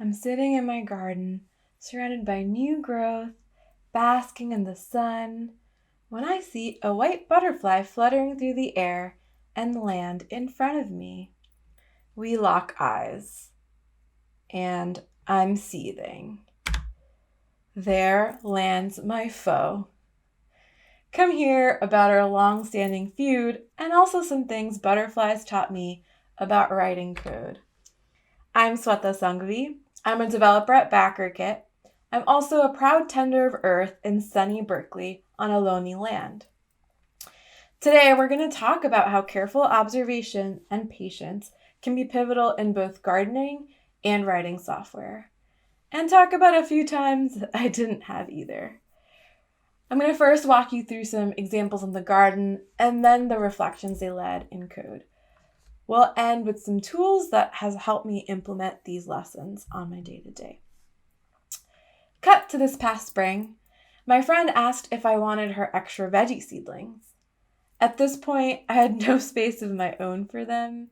I'm sitting in my garden, surrounded by new growth, basking in the sun, when I see a white butterfly fluttering through the air and land in front of me. We lock eyes, and I'm seething. There lands my foe. Come hear about our long-standing feud and also some things butterflies taught me about writing code. I'm Sweta Sanghavi. I'm a developer at BackerKit. I'm also a proud tender of earth in sunny Berkeley on a lonely land. Today, we're going to talk about how careful observation and patience can be pivotal in both gardening and writing software, and talk about a few times I didn't have either. I'm going to first walk you through some examples in the garden and then the reflections they led in code. We'll end with some tools that has helped me implement these lessons on my day-to-day. Cut to this past spring. My friend asked if I wanted her extra veggie seedlings. At this point, I had no space of my own for them,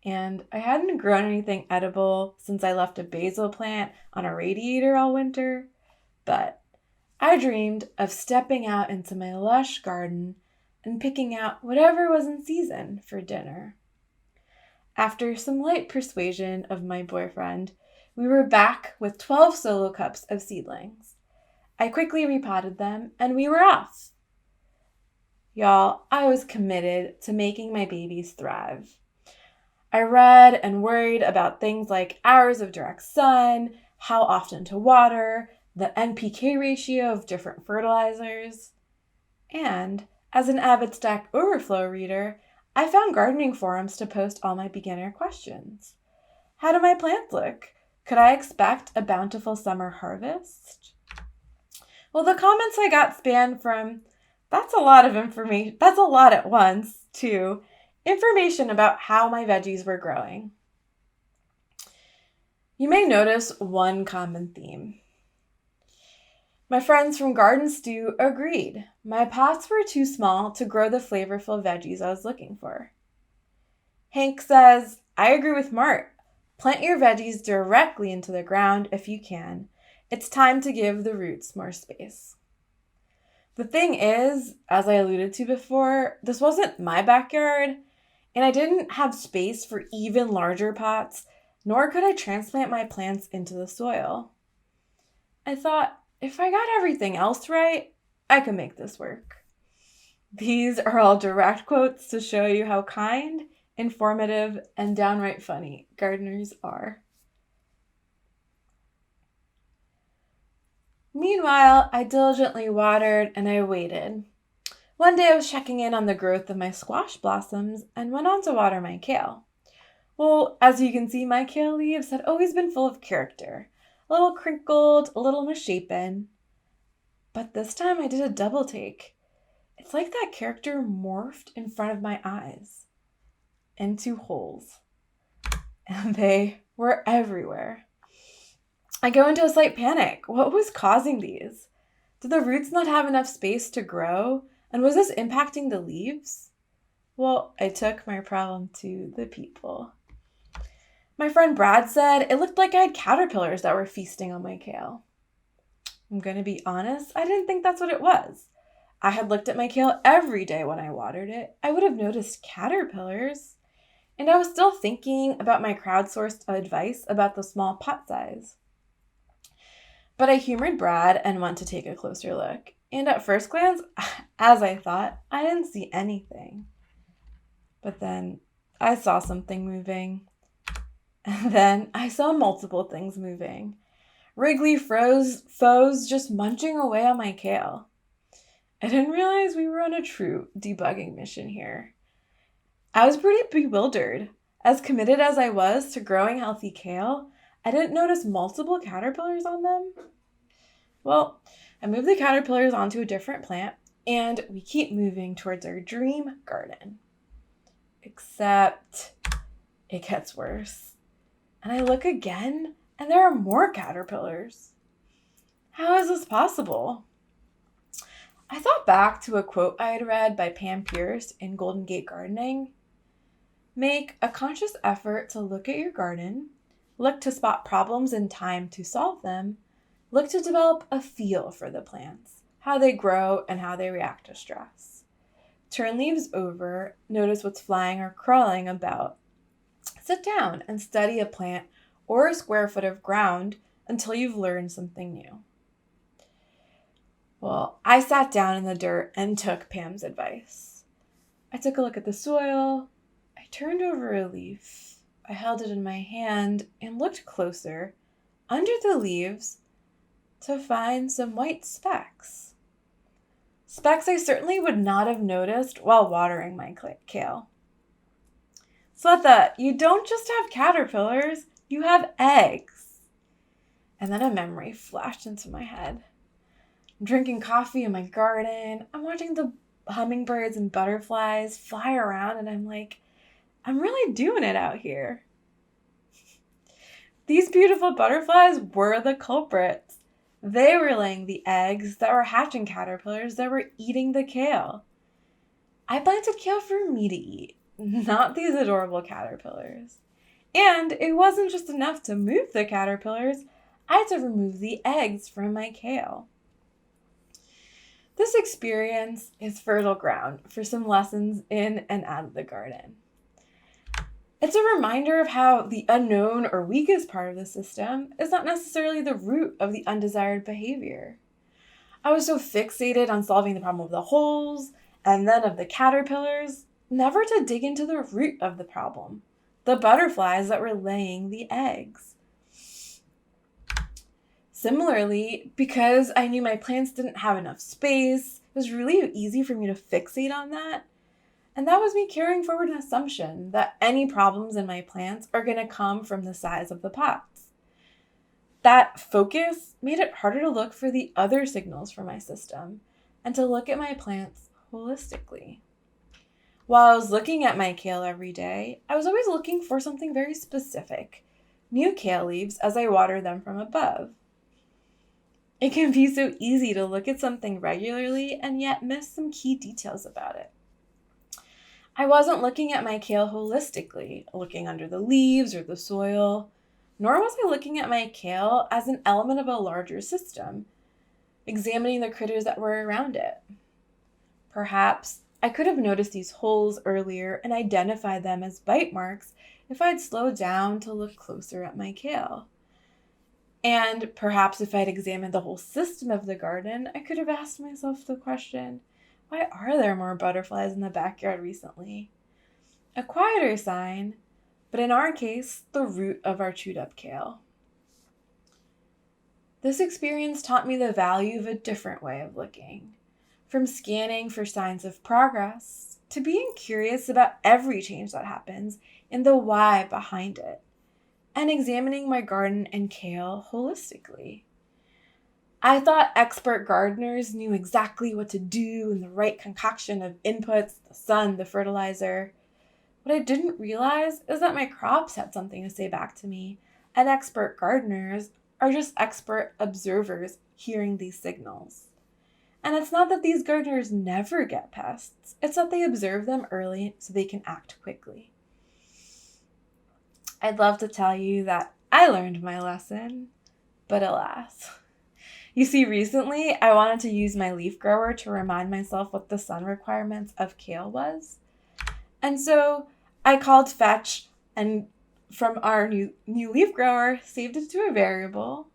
and I hadn't grown anything edible since I left a basil plant on a radiator all winter, but I dreamed of stepping out into my lush garden and picking out whatever was in season for dinner. After some light persuasion of my boyfriend, we were back with 12 solo cups of seedlings. I quickly repotted them, and we were off. Y'all, I was committed to making my babies thrive. I read and worried about things like hours of direct sun, how often to water, the NPK ratio of different fertilizers. And as an avid Stack Overflow reader, I found gardening forums to post all my beginner questions. How do my plants look? Could I expect a bountiful summer harvest? Well, the comments I got spanned from, that's a lot of information, that's a lot at once, to information about how my veggies were growing. You may notice one common theme. My friends from Garden Stew agreed. My pots were too small to grow the flavorful veggies I was looking for. Hank says, I agree with Mart. Plant your veggies directly into the ground if you can. It's time to give the roots more space. The thing is, as I alluded to before, this wasn't my backyard, and I didn't have space for even larger pots, nor could I transplant my plants into the soil. I thought, if I got everything else right, I could make this work. These are all direct quotes to show you how kind, informative, and downright funny gardeners are. Meanwhile, I diligently watered and I waited. One day I was checking in on the growth of my squash blossoms and went on to water my kale. Well, as you can see, my kale leaves had always been full of character. A little crinkled, a little misshapen. But this time I did a double take. It's like that character morphed in front of my eyes into holes. And they were everywhere. I go into a slight panic. What was causing these? Did the roots not have enough space to grow? And was this impacting the leaves? Well, I took my problem to the people. My friend Brad said it looked like I had caterpillars that were feasting on my kale. I'm going to be honest, I didn't think that's what it was. I had looked at my kale every day when I watered it. I would have noticed caterpillars. And I was still thinking about my crowdsourced advice about the small pot size. But I humored Brad and went to take a closer look. And at first glance, as I thought, I didn't see anything. But then I saw something moving. And then I saw multiple things moving. Wriggly foes just munching away on my kale. I didn't realize we were on a true debugging mission here. I was pretty bewildered. As committed as I was to growing healthy kale, I didn't notice multiple caterpillars on them. Well, I moved the caterpillars onto a different plant, and we keep moving towards our dream garden. Except it gets worse. And I look again, and there are more caterpillars. How is this possible? I thought back to a quote I had read by Pam Pierce in Golden Gate Gardening. Make a conscious effort to look at your garden, look to spot problems in time to solve them, look to develop a feel for the plants, how they grow and how they react to stress. Turn leaves over, notice what's flying or crawling about. Sit down and study a plant or a square foot of ground until you've learned something new. Well, I sat down in the dirt and took Pam's advice. I took a look at the soil. I turned over a leaf. I held it in my hand and looked closer, under the leaves, to find some white specks. Specks I certainly would not have noticed while watering my kale. Sweta, you don't just have caterpillars, you have eggs. And then a memory flashed into my head. I'm drinking coffee in my garden. I'm watching the hummingbirds and butterflies fly around, and I'm like, I'm really doing it out here. These beautiful butterflies were the culprits. They were laying the eggs that were hatching caterpillars that were eating the kale. I planted kale for me to eat, not these adorable caterpillars. And it wasn't just enough to move the caterpillars, I had to remove the eggs from my kale. This experience is fertile ground for some lessons in and out of the garden. It's a reminder of how the unknown or weakest part of the system is not necessarily the root of the undesired behavior. I was so fixated on solving the problem of the holes and then of the caterpillars, never to dig into the root of the problem, the butterflies that were laying the eggs. Similarly, because I knew my plants didn't have enough space, it was really easy for me to fixate on that. And that was me carrying forward an assumption that any problems in my plants are going to come from the size of the pots. That focus made it harder to look for the other signals for my system and to look at my plants holistically. While I was looking at my kale every day, I was always looking for something very specific, new kale leaves as I water them from above. It can be so easy to look at something regularly and yet miss some key details about it. I wasn't looking at my kale holistically, looking under the leaves or the soil, nor was I looking at my kale as an element of a larger system, examining the critters that were around it. Perhaps I could have noticed these holes earlier and identified them as bite marks if I'd slowed down to look closer at my kale. And perhaps if I'd examined the whole system of the garden, I could have asked myself the question, why are there more butterflies in the backyard recently? A quieter sign, but in our case, the root of our chewed up kale. This experience taught me the value of a different way of looking, from scanning for signs of progress to being curious about every change that happens and the why behind it, and examining my garden and kale holistically. I thought expert gardeners knew exactly what to do and the right concoction of inputs, the sun, the fertilizer. What I didn't realize is that my crops had something to say back to me, and expert gardeners are just expert observers hearing these signals. And it's not that these gardeners never get pests, it's that they observe them early so they can act quickly. I'd love to tell you that I learned my lesson, but alas. You see, recently I wanted to use my leaf grower to remind myself what the sun requirements of kale was. And so I called fetch and from our new leaf grower, saved it to a variable,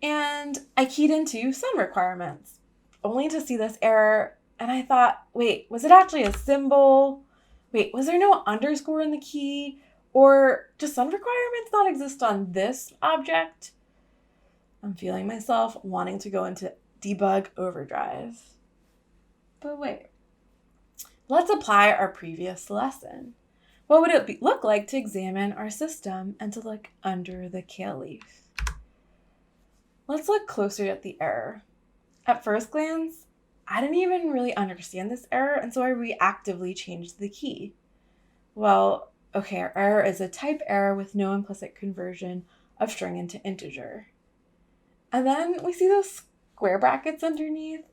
and I keyed into sun requirements, only to see this error. And I thought, wait, was it actually a symbol? Wait, was there no underscore in the key? Or do sun requirements not exist on this object? I'm feeling myself wanting to go into debug overdrive. But wait, let's apply our previous lesson. What would it look like to examine our system and to look under the kale leaf? Let's look closer at the error. At first glance, I didn't even really understand this error, and so I reactively changed the key. Well, okay, our error is a type error with no implicit conversion of string into integer. And then we see those square brackets underneath.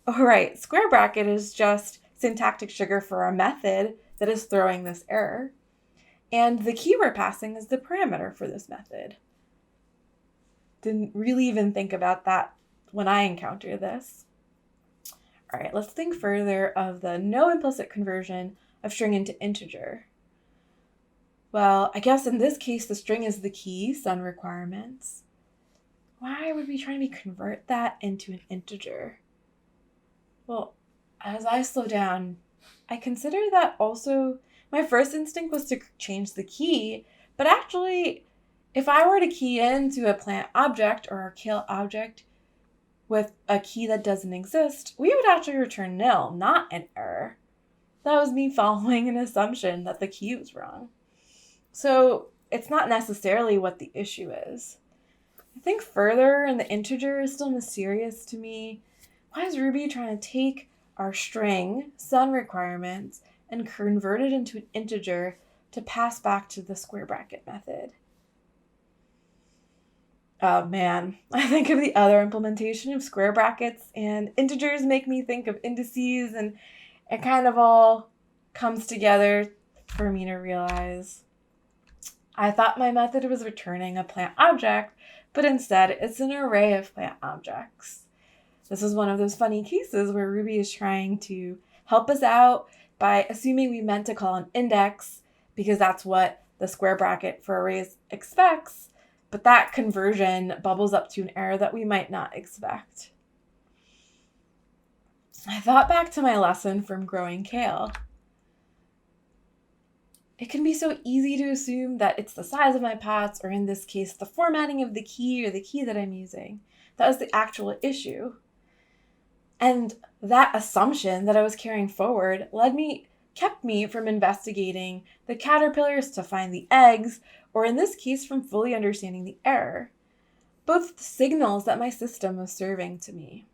Oh, right, square bracket is just syntactic sugar for our method that is throwing this error. And the key we're passing is the parameter for this method. Didn't really even think about that when I encountered this. All right, let's think further of the no implicit conversion of string into integer. Well, I guess in this case, the string is the key, sun requirements. Why would we try to convert that into an integer? Well, as I slow down, I consider that also my first instinct was to change the key, but actually, if I were to key into a plant object or a kale object with a key that doesn't exist, we would actually return nil, not an error. That was me following an assumption that the key was wrong. So it's not necessarily what the issue is. I think further, and the integer is still mysterious to me. Why is Ruby trying to take our string, sun requirements, and convert it into an integer to pass back to the square bracket method? Oh man, I think of the other implementation of square brackets, and integers make me think of indices, and it kind of all comes together for me to realize. I thought my method was returning a plant object, but instead it's an array of plant objects. This is one of those funny cases where Ruby is trying to help us out by assuming we meant to call an index because that's what the square bracket for arrays expects, but that conversion bubbles up to an error that we might not expect. I thought back to my lesson from growing kale. It can be so easy to assume that it's the size of my pots, or in this case, the formatting of the key or the key that I'm using. That was the actual issue. And that assumption that I was carrying forward kept me from investigating the caterpillars to find the eggs, or in this case, from fully understanding the error. Both the signals that my system was serving to me.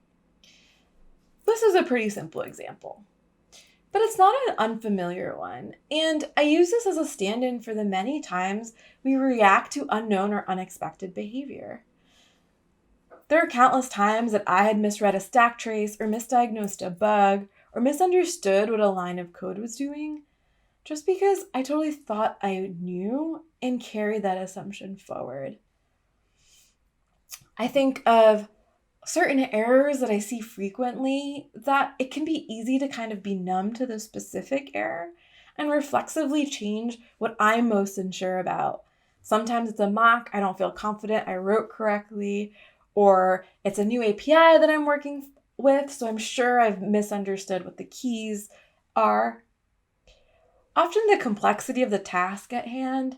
This is a pretty simple example, but it's not an unfamiliar one, and I use this as a stand-in for the many times we react to unknown or unexpected behavior. There are countless times that I had misread a stack trace or misdiagnosed a bug or misunderstood what a line of code was doing just because I totally thought I knew and carried that assumption forward. I think of certain errors that I see frequently that it can be easy to kind of be numb to the specific error and reflexively change what I'm most unsure about. Sometimes it's a mock, I don't feel confident I wrote correctly, or it's a new API that I'm working with, so I'm sure I've misunderstood what the keys are. Often the complexity of the task at hand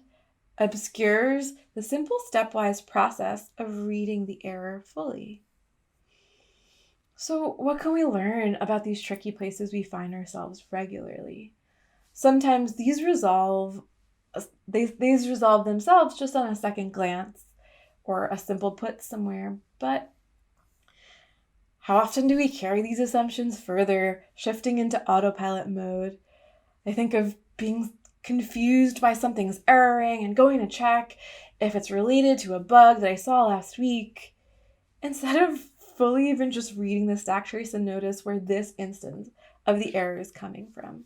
obscures the simple stepwise process of reading the error fully. So what can we learn about these tricky places we find ourselves regularly? Sometimes these resolve themselves just on a second glance or a simple put somewhere, but how often do we carry these assumptions further, shifting into autopilot mode? I think of being confused by something's erroring and going to check if it's related to a bug that I saw last week, instead of fully even just reading the stack trace and notice where this instance of the error is coming from.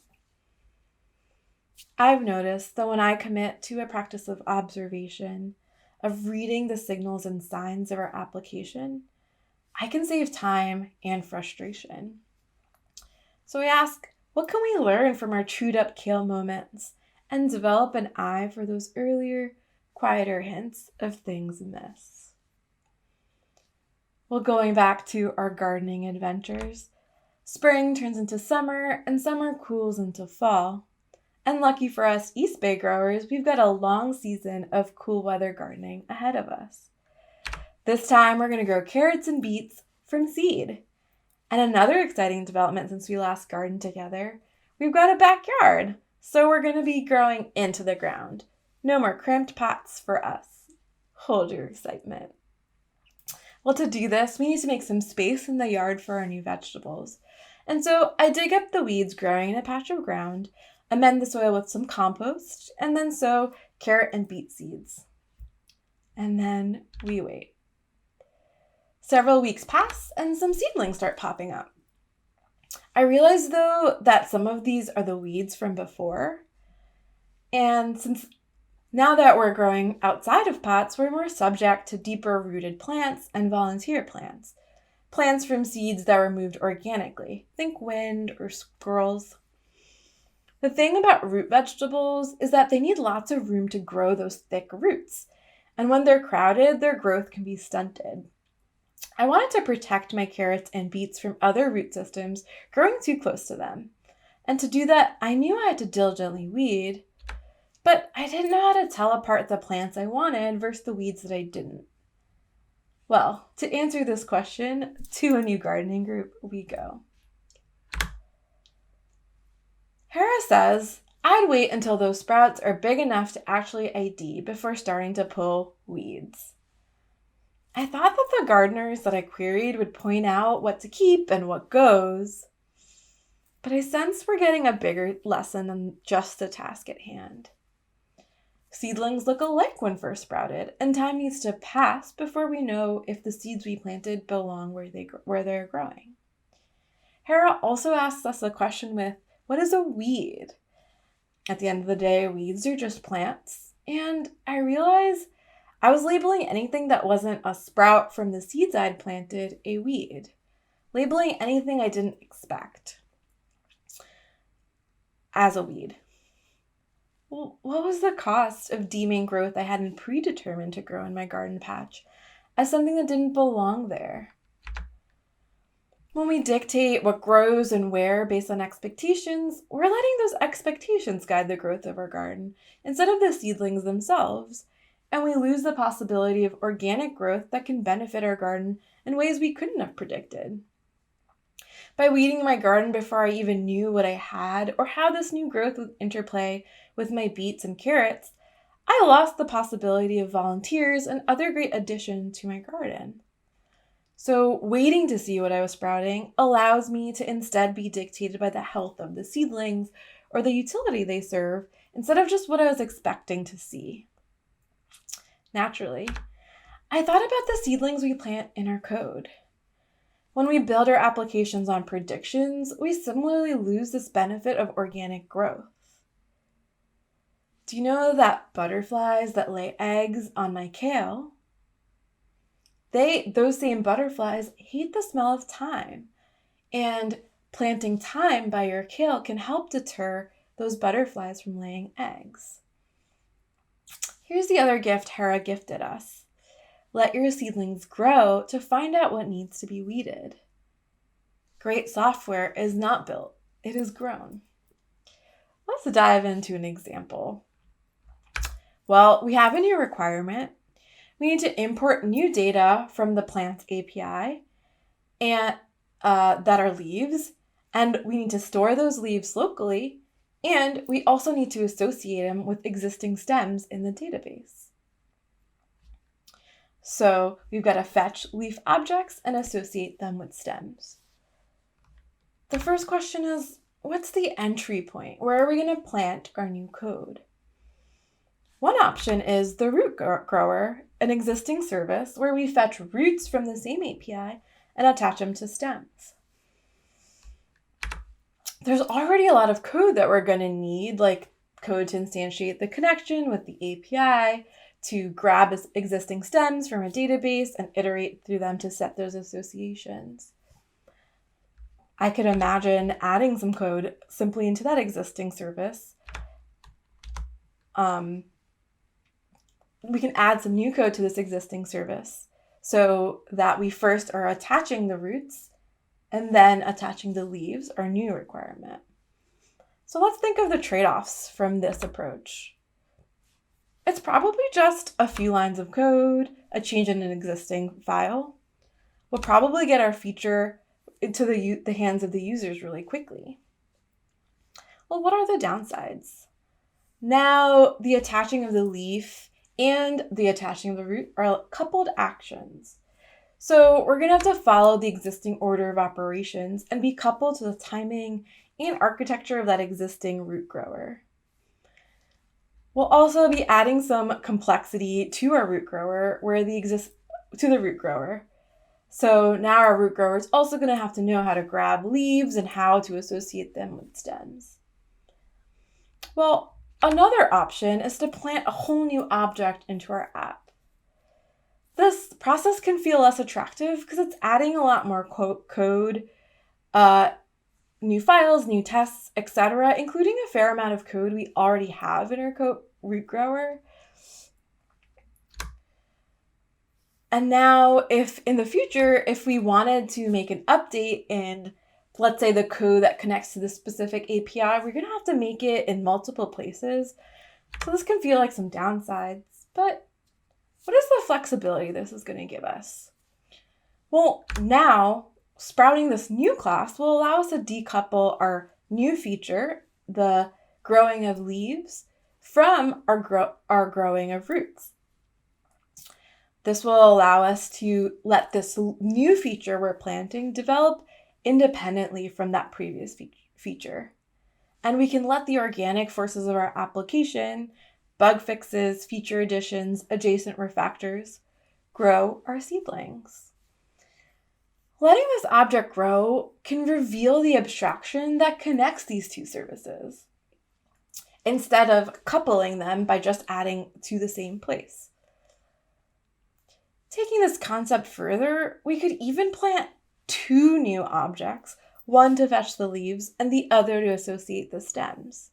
I've noticed that when I commit to a practice of observation, of reading the signals and signs of our application, I can save time and frustration. So I ask, what can we learn from our chewed up kale moments and develop an eye for those earlier, quieter hints of things amiss? Well, going back to our gardening adventures, spring turns into summer and summer cools into fall. And lucky for us East Bay growers, we've got a long season of cool weather gardening ahead of us. This time we're going to grow carrots and beets from seed. And another exciting development since we last gardened together, we've got a backyard. So we're going to be growing into the ground. No more cramped pots for us. Hold your excitement. Well, to do this, we need to make some space in the yard for our new vegetables. And so I dig up the weeds growing in a patch of ground, amend the soil with some compost, and then sow carrot and beet seeds. And then we wait. Several weeks pass and some seedlings start popping up. I realize though that some of these are the weeds from before. And since Now that we're growing outside of pots, we're more subject to deeper rooted plants and volunteer plants. Plants from seeds that were moved organically. Think wind or squirrels. The thing about root vegetables is that they need lots of room to grow those thick roots. And when they're crowded, their growth can be stunted. I wanted to protect my carrots and beets from other root systems growing too close to them. And to do that, I knew I had to diligently weed, but I didn't know how to tell apart the plants I wanted versus the weeds that I didn't. Well, to answer this question, to a new gardening group we go. Hera says, I'd wait until those sprouts are big enough to actually ID before starting to pull weeds. I thought that the gardeners that I queried would point out what to keep and what goes, but I sense we're getting a bigger lesson than just the task at hand. Seedlings look alike when first sprouted, and time needs to pass before we know if the seeds we planted belong where they're growing. Hera also asks us a question with, what is a weed? At the end of the day, weeds are just plants, and I realize I was labeling anything that wasn't a sprout from the seeds I'd planted a weed, labeling anything I didn't expect as a weed. Well, what was the cost of deeming growth I hadn't predetermined to grow in my garden patch as something that didn't belong there? When we dictate what grows and where based on expectations, we're letting those expectations guide the growth of our garden instead of the seedlings themselves, and we lose the possibility of organic growth that can benefit our garden in ways we couldn't have predicted. By weeding my garden before I even knew what I had or how this new growth would interplay with my beets and carrots, I lost the possibility of volunteers and other great additions to my garden. So waiting to see what I was sprouting allows me to instead be dictated by the health of the seedlings or the utility they serve instead of just what I was expecting to see. Naturally, I thought about the seedlings we plant in our code. When we build our applications on predictions, we similarly lose this benefit of organic growth. Do you know that butterflies that lay eggs on my kale, those same butterflies hate the smell of thyme, and planting thyme by your kale can help deter those butterflies from laying eggs. Here's the other gift Hera gifted us. Let your seedlings grow to find out what needs to be weeded. Great software is not built, it is grown. Let's dive into an example. Well, we have a new requirement. We need to import new data from the plants API and that are leaves, and we need to store those leaves locally, and we also need to associate them with existing stems in the database. So we've got to fetch leaf objects and associate them with stems. The first question is, what's the entry point? Where are we going to plant our new code? One option is the root grower, an existing service where we fetch roots from the same API and attach them to stems. There's already a lot of code that we're going to need, like code to instantiate the connection with the API, to grab existing stems from a database and iterate through them to set those associations. I could imagine adding some code simply into that existing service. We can add some new code to this existing service so that we first are attaching the roots and then attaching the leaves, our new requirement. So let's think of the trade-offs from this approach. It's probably just a few lines of code, a change in an existing file. We'll probably get our feature into the hands of the users really quickly. Well, what are the downsides? Now, the attaching of the leaf and the attaching of the root are coupled actions. So we're going to have to follow the existing order of operations and be coupled to the timing and architecture of that existing root grower. We'll also be adding some complexity to our root grower to the root grower. So now our root grower is also going to have to know how to grab leaves and how to associate them with stems. Well, Another option is to plant a whole new object into our app. This process can feel less attractive because it's adding a lot more code, new files, new tests, etc., including a fair amount of code we already have in our root grower. And now, if in the future, if we wanted to make an update in, let's say, the code that connects to the specific API, we're going to have to make it in multiple places. So this can feel like some downsides, but what is the flexibility this is going to give us? Well, now, sprouting this new class will allow us to decouple our new feature, the growing of leaves, from our growing of roots. This will allow us to let this new feature we're planting develop independently from that previous feature. And we can let the organic forces of our application, bug fixes, feature additions, adjacent refactors, grow our seedlings. Letting this object grow can reveal the abstraction that connects these two services, instead of coupling them by just adding to the same place. Taking this concept further, we could even plant two new objects, one to fetch the leaves and the other to associate the stems.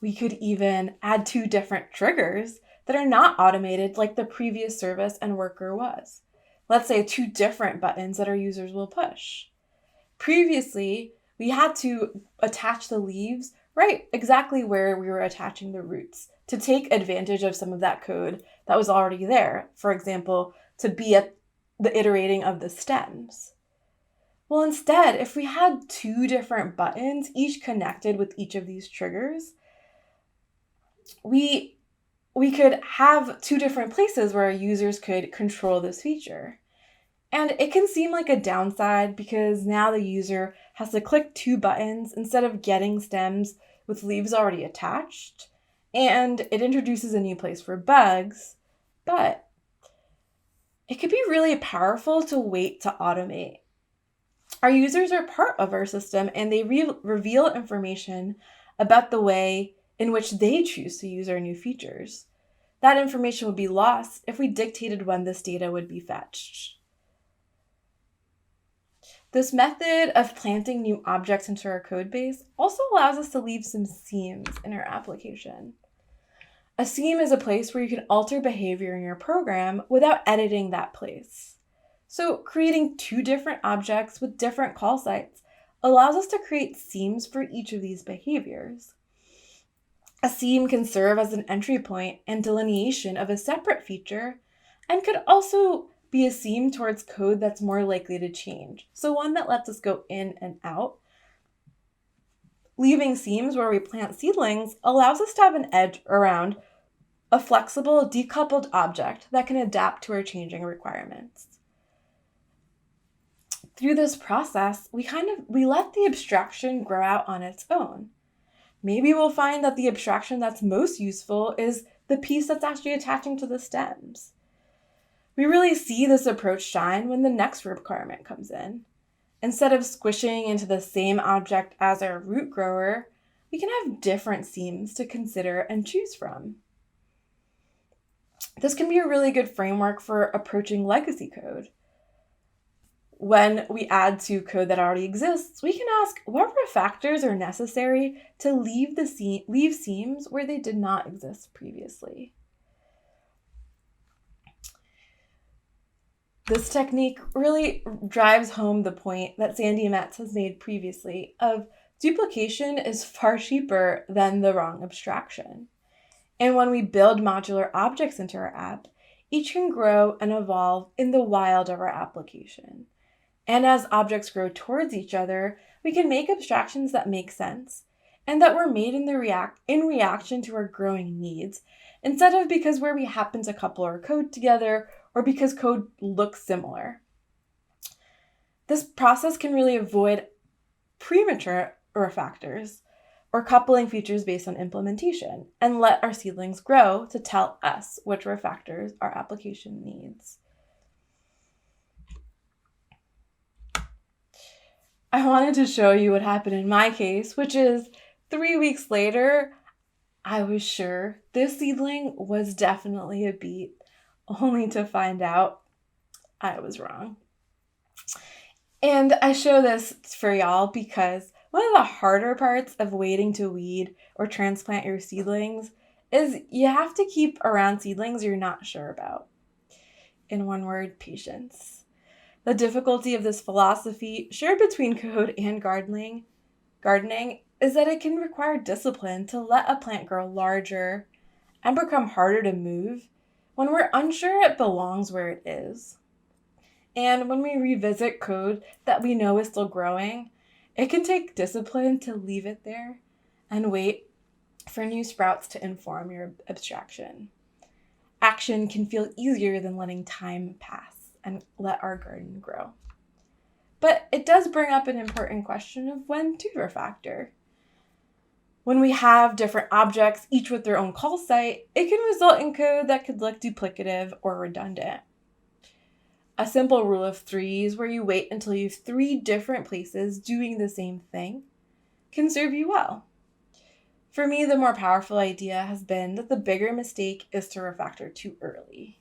We could even add two different triggers that are not automated like the previous service and worker was. Let's say two different buttons that our users will push. Previously, we had to attach the leaves right exactly where we were attaching the roots to take advantage of some of that code that was already there. For example, to be at the iterating of the stems. Well, instead, if we had two different buttons, each connected with each of these triggers, we could have two different places where our users could control this feature. And it can seem like a downside because now the user has to click two buttons instead of getting stems with leaves already attached. And it introduces a new place for bugs, but it could be really powerful to wait to automate. Our users are part of our system and they reveal information about the way in which they choose to use our new features. That information would be lost if we dictated when this data would be fetched. This method of planting new objects into our code base also allows us to leave some seams in our application. A seam is a place where you can alter behavior in your program without editing that place. So creating two different objects with different call sites allows us to create seams for each of these behaviors. A seam can serve as an entry point and delineation of a separate feature and could also be a seam towards code that's more likely to change. So one that lets us go in and out. Leaving seams where we plant seedlings allows us to have an edge around a flexible, decoupled object that can adapt to our changing requirements. Through this process, we let the abstraction grow out on its own. Maybe we'll find that the abstraction that's most useful is the piece that's actually attaching to the stems. We really see this approach shine when the next requirement comes in. Instead of squishing into the same object as our root grower, we can have different seams to consider and choose from. This can be a really good framework for approaching legacy code. When we add to code that already exists, we can ask what refactors are necessary to leave seams where they did not exist previously. This technique really drives home the point that Sandy Metz has made previously of duplication is far cheaper than the wrong abstraction. And when we build modular objects into our app, each can grow and evolve in the wild of our application. And as objects grow towards each other, we can make abstractions that make sense and that were made in reaction to our growing needs, instead of because where we happen to couple our code together or because code looks similar. This process can really avoid premature refactors or coupling features based on implementation and let our seedlings grow to tell us which refactors our application needs. I wanted to show you what happened in my case, which is 3 weeks later, I was sure this seedling was definitely a beet, only to find out I was wrong. And I show this for y'all because one of the harder parts of waiting to weed or transplant your seedlings is you have to keep around seedlings you're not sure about. In one word, patience. The difficulty of this philosophy, shared between code and gardening, is that it can require discipline to let a plant grow larger and become harder to move when we're unsure it belongs where it is. And when we revisit code that we know is still growing, it can take discipline to leave it there and wait for new sprouts to inform your abstraction. Action can feel easier than letting time pass and let our garden grow. But it does bring up an important question of when to refactor. When we have different objects, each with their own call site, it can result in code that could look duplicative or redundant. A simple rule of threes, where you wait until you have 3 different places doing the same thing, can serve you well. For me, the more powerful idea has been that the bigger mistake is to refactor too early.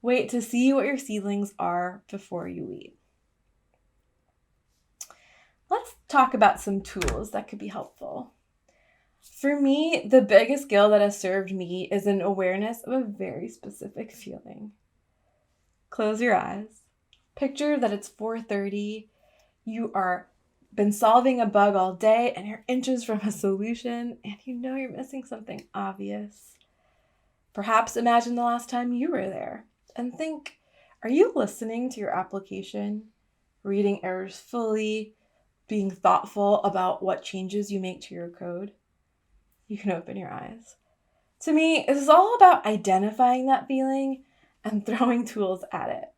Wait to see what your seedlings are before you weed. Let's talk about some tools that could be helpful. For me, the biggest skill that has served me is an awareness of a very specific feeling. Close your eyes. Picture that it's 4:30. You are been solving a bug all day and you're inches from a solution and you know you're missing something obvious. Perhaps imagine the last time you were there and think, are you listening to your application, reading errors fully, being thoughtful about what changes you make to your code? You can open your eyes. To me, this is all about identifying that feeling and throwing tools at it.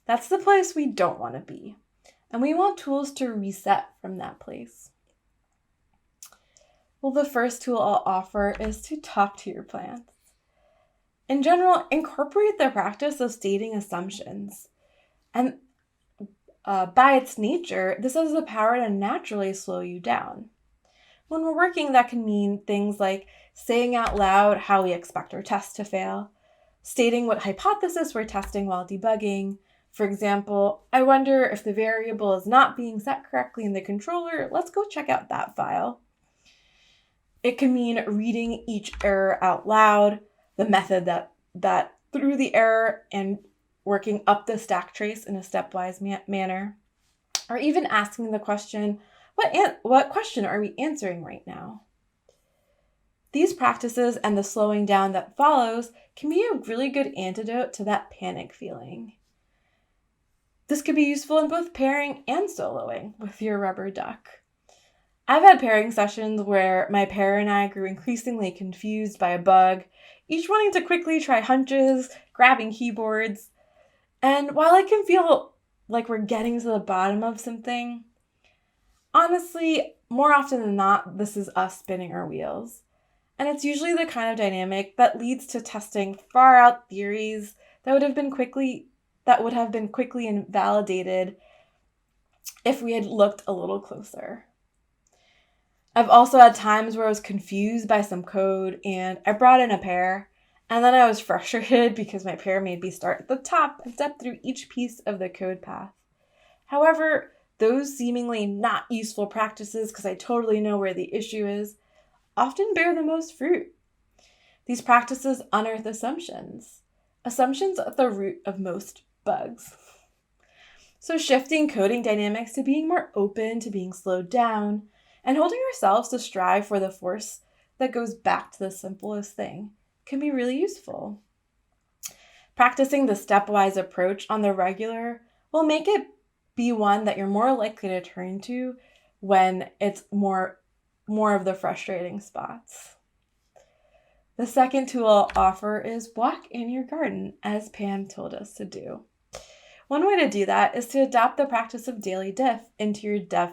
That's the place we don't want to be. And we want tools to reset from that place. Well, the first tool I'll offer is to talk to your plants. In general, incorporate the practice of stating assumptions. And by its nature, this has the power to naturally slow you down. When we're working, that can mean things like saying out loud how we expect our test to fail, stating what hypothesis we're testing while debugging. For example, I wonder if the variable is not being set correctly in the controller. Let's go check out that file. It can mean reading each error out loud, the method that threw the error, and working up the stack trace in a stepwise manner, or even asking the question, what question are we answering right now? These practices and the slowing down that follows can be a really good antidote to that panic feeling. This could be useful in both pairing and soloing with your rubber duck. I've had pairing sessions where my pair and I grew increasingly confused by a bug, each wanting to quickly try hunches, grabbing keyboards. And while it can feel like we're getting to the bottom of something, honestly, more often than not, this is us spinning our wheels. And it's usually the kind of dynamic that leads to testing far out theories that would have been quickly invalidated if we had looked a little closer. I've also had times where I was confused by some code and I brought in a pair, and then I was frustrated because my pair made me start at the top and step through each piece of the code path. However, those seemingly not useful practices, because I totally know where the issue is, often bear the most fruit. These practices unearth assumptions at the root of most bugs. So shifting coding dynamics to being more open, to being slowed down, and holding ourselves to strive for the force that goes back to the simplest thing can be really useful. Practicing the stepwise approach on the regular will make it be one that you're more likely to turn to when it's more of the frustrating spots. The second tool I'll offer is walk in your garden, as Pam told us to do. One way to do that is to adopt the practice of daily diff into your dev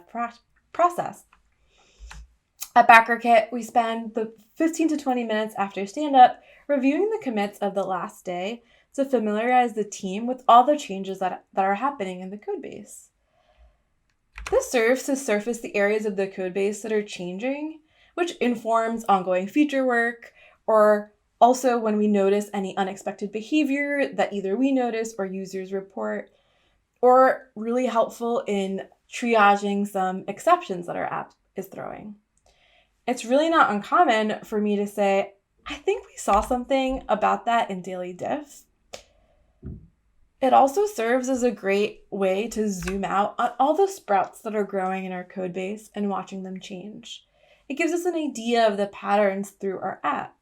process. At BackerKit, we spend the 15 to 20 minutes after stand-up reviewing the commits of the last day to familiarize the team with all the changes that are happening in the code base. This serves to surface the areas of the code base that are changing, which informs ongoing feature work, or also when we notice any unexpected behavior that either we notice or users report, or really helpful in triaging some exceptions that our app is throwing. It's really not uncommon for me to say, I think we saw something about that in daily diff. It also serves as a great way to zoom out on all the sprouts that are growing in our code base and watching them change. It gives us an idea of the patterns through our app.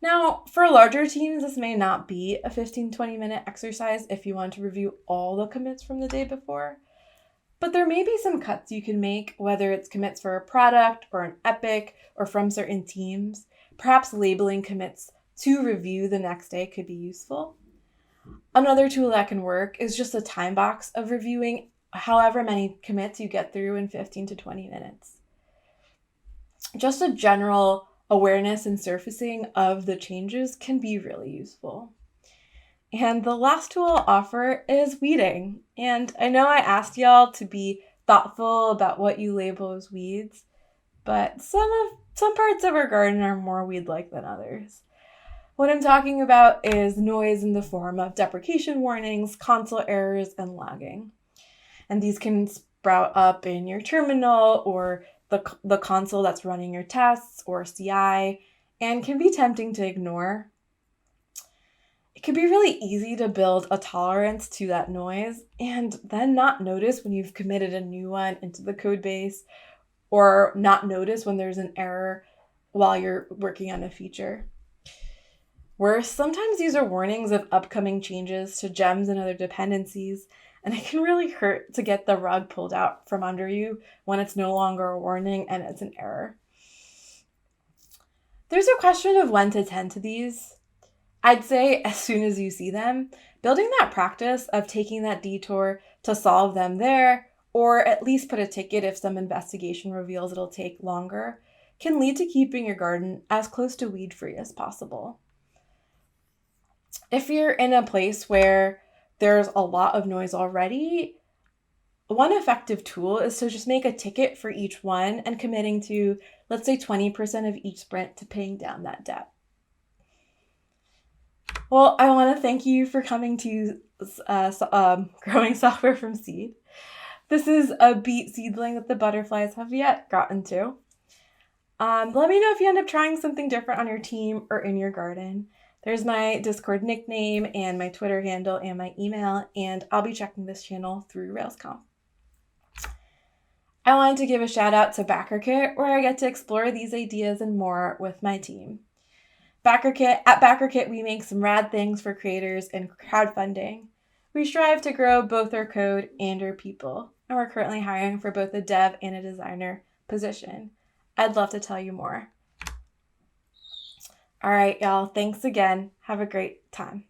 Now, for larger teams, this may not be a 15-20 minute exercise if you want to review all the commits from the day before, but there may be some cuts you can make, whether it's commits for a product or an epic or from certain teams. Perhaps labeling commits to review the next day could be useful. Another tool that can work is just a time box of reviewing however many commits you get through in 15 to 20 minutes. Just a general awareness and surfacing of the changes can be really useful. And the last tool I'll offer is weeding. And I know I asked y'all to be thoughtful about what you label as weeds, but some parts of our garden are more weed-like than others. What I'm talking about is noise in the form of deprecation warnings, console errors, and lagging. And these can sprout up in your terminal or the console that's running your tests or CI, and can be tempting to ignore. It can be really easy to build a tolerance to that noise and then not notice when you've committed a new one into the code base, or not notice when there's an error while you're working on a feature. Worse, sometimes these are warnings of upcoming changes to gems and other dependencies, and it can really hurt to get the rug pulled out from under you when it's no longer a warning and it's an error. There's a question of when to tend to these. I'd say as soon as you see them, building that practice of taking that detour to solve them there, or at least put a ticket if some investigation reveals it'll take longer, can lead to keeping your garden as close to weed-free as possible. If you're in a place where there's a lot of noise already, one effective tool is to just make a ticket for each one and committing to, let's say, 20% of each sprint to paying down that debt. Well, I want to thank you for coming to Growing Software from Seed. This is a beet seedling that the butterflies have yet gotten to. Let me know if you end up trying something different on your team or in your garden. There's my Discord nickname and my Twitter handle and my email, and I'll be checking this channel through RailsConf. I wanted to give a shout out to BackerKit, where I get to explore these ideas and more with my team. At BackerKit, we make some rad things for creators and crowdfunding. We strive to grow both our code and our people, and we're currently hiring for both a dev and a designer position. I'd love to tell you more. All right, y'all. Thanks again. Have a great time.